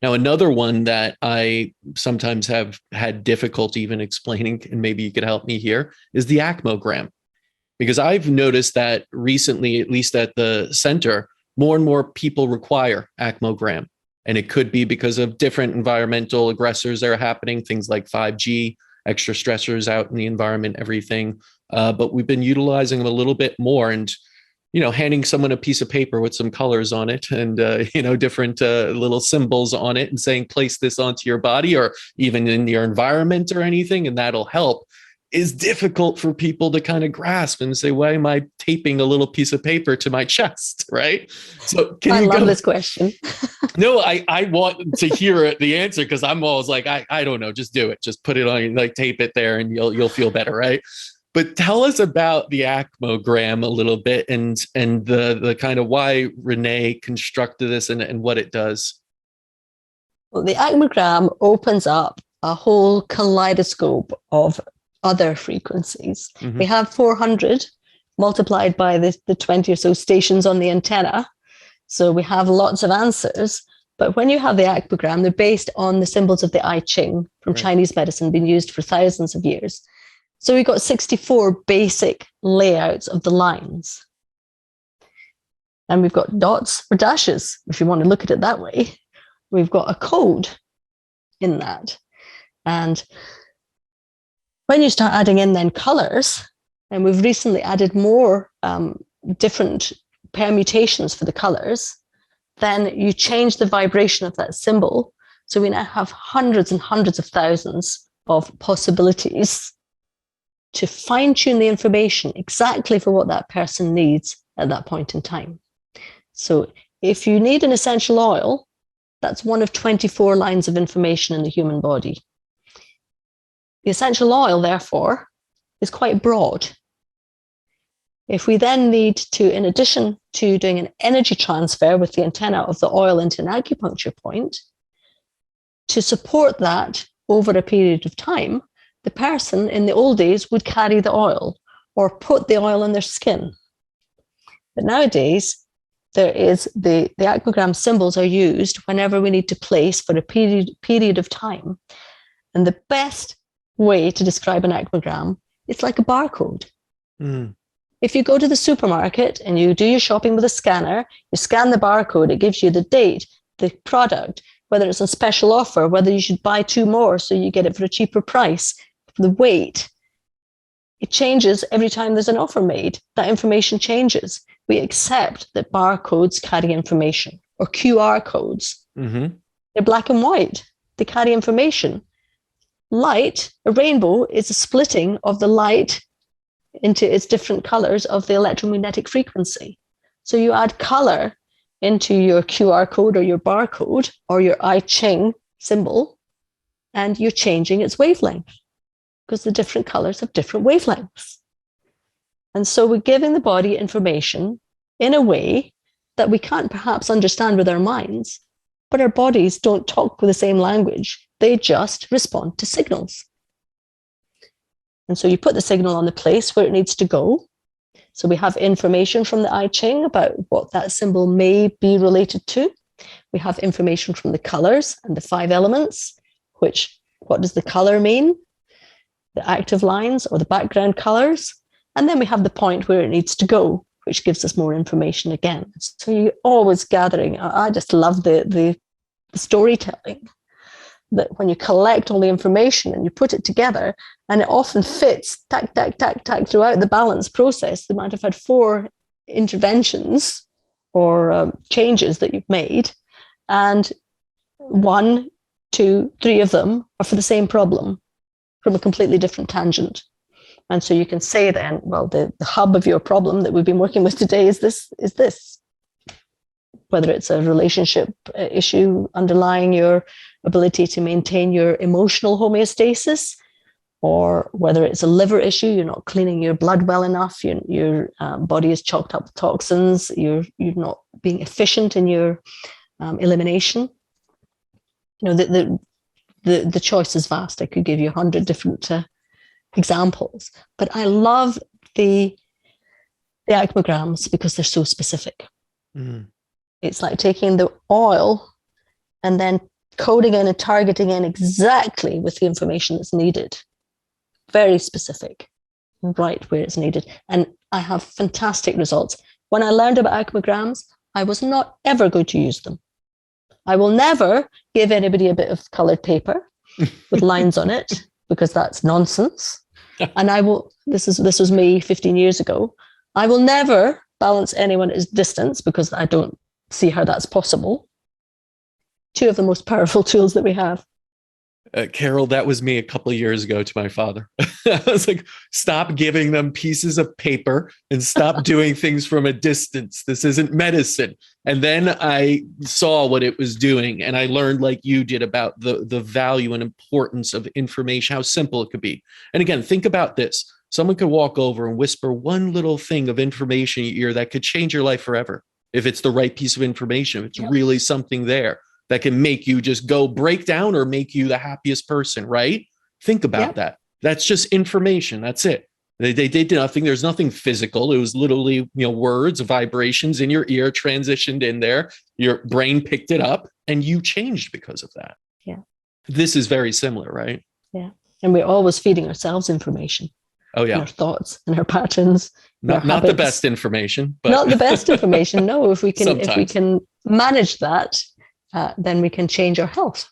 Now, another one that I sometimes have had difficulty even explaining, and maybe you could help me here, is the ACMOGRAM. Because I've noticed that recently, at least at the center, more and more people require ACMOGRAM. And it could be because of different environmental aggressors that are happening, things like 5G, extra stressors out in the environment, everything. But we've been utilizing them a little bit more. And handing someone a piece of paper with some colors on it and, different little symbols on it and saying, place this onto your body or even in your environment or anything, and that'll help, is difficult for people to kind of grasp and say, why am I taping a little piece of paper to my chest? Right. So I love this question. No, I want to hear the answer because I'm always like, I don't know, just do it. Just put it on, like tape it there and you'll feel better. Right. But tell us about the ACMOGRAM a little bit and the kind of why Renee constructed this and what it does. Well, the ACMOGRAM opens up a whole kaleidoscope of other frequencies. Mm-hmm. We have 400 multiplied by the 20 or so stations on the antenna. So we have lots of answers. But when you have the ACMOGRAM, they're based on the symbols of the I Ching from Chinese medicine, been used for thousands of years. So we've got 64 basic layouts of the lines. And we've got dots or dashes, if you want to look at it that way. We've got a code in that. And when you start adding in then colors, and we've recently added more different permutations for the colors, then you change the vibration of that symbol. So we now have hundreds and hundreds of thousands of possibilities to fine-tune the information exactly for what that person needs at that point in time. So if you need an essential oil, that's one of 24 lines of information in the human body. The essential oil, therefore, is quite broad. If we then need to, in addition to doing an energy transfer with the antenna of the oil into an acupuncture point, to support that over a period of time, the person in the old days would carry the oil or put the oil in their skin. But nowadays, there is the ACMOGRAM symbols are used whenever we need to place for a period of time. And the best way to describe an ACMOGRAM, it's like a barcode. Mm. If you go to the supermarket and you do your shopping with a scanner, you scan the barcode, it gives you the date, the product, whether it's on special offer, whether you should buy 2 more so you get it for a cheaper price, the weight. It changes every time there's an offer made. That information changes. We accept that barcodes carry information, or QR codes. Mm-hmm. They're black and white. They carry information. Light, a rainbow, is a splitting of the light into its different colors of the electromagnetic frequency. So you add color into your QR code or your barcode or your I Ching symbol, and you're changing its wavelength because the different colors have different wavelengths. And so we're giving the body information in a way that we can't perhaps understand with our minds, but our bodies don't talk with the same language. They just respond to signals. And so you put the signal on the place where it needs to go. So we have information from the I Ching about what that symbol may be related to. We have information from the colors and the 5 elements, what does the color mean? The active lines or the background colors. And then we have the point where it needs to go, which gives us more information again. So you're always gathering. I just love the storytelling, that when you collect all the information and you put it together, and it often fits, tack, tack, tack, tack, throughout the balance process. They might have had 4 interventions or changes that you've made, and 1, 2, 3 of them are for the same problem from a completely different tangent. And so you can say then, well, the hub of your problem that we've been working with today is this, whether it's a relationship issue underlying your ability to maintain your emotional homeostasis, or whether it's a liver issue, you're not cleaning your blood well enough, your body is chalked up with toxins, you're not being efficient in your elimination. The choice is vast. I could give you 100 different examples, but I love the ACMOGRAMs because they're so specific. Mm. It's like taking the oil and then coding in and targeting in exactly with the information that's needed. Very specific, right where it's needed. And I have fantastic results. When I learned about ACMOGRAMs, I was not ever going to use them. I will never give anybody a bit of colored paper with lines on it, because that's nonsense. And this was me 15 years ago. I will never balance anyone at distance, because I don't see how that's possible. Two of the most powerful tools that we have. Carol, that was me a couple of years ago to my father. I was like, stop giving them pieces of paper and stop doing things from a distance. This isn't medicine. And then I saw what it was doing, and I learned, like you did, about the value and importance of information, how simple it could be. And again, think about this. Someone could walk over and whisper one little thing of information in your ear that could change your life forever. If it's the right piece of information, if it's really something there that can make you just go break down or make you the happiest person, right? Think about that. That's just information. That's it. They did nothing. There's nothing physical. It was literally, words, vibrations in your ear transitioned in there. Your brain picked it up and you changed because of that. Yeah. This is very similar, right? Yeah. And we're always feeding ourselves information. Oh, yeah. Our thoughts and our patterns. Not the best information, but not the best information. No, if we can manage that, then we can change our health.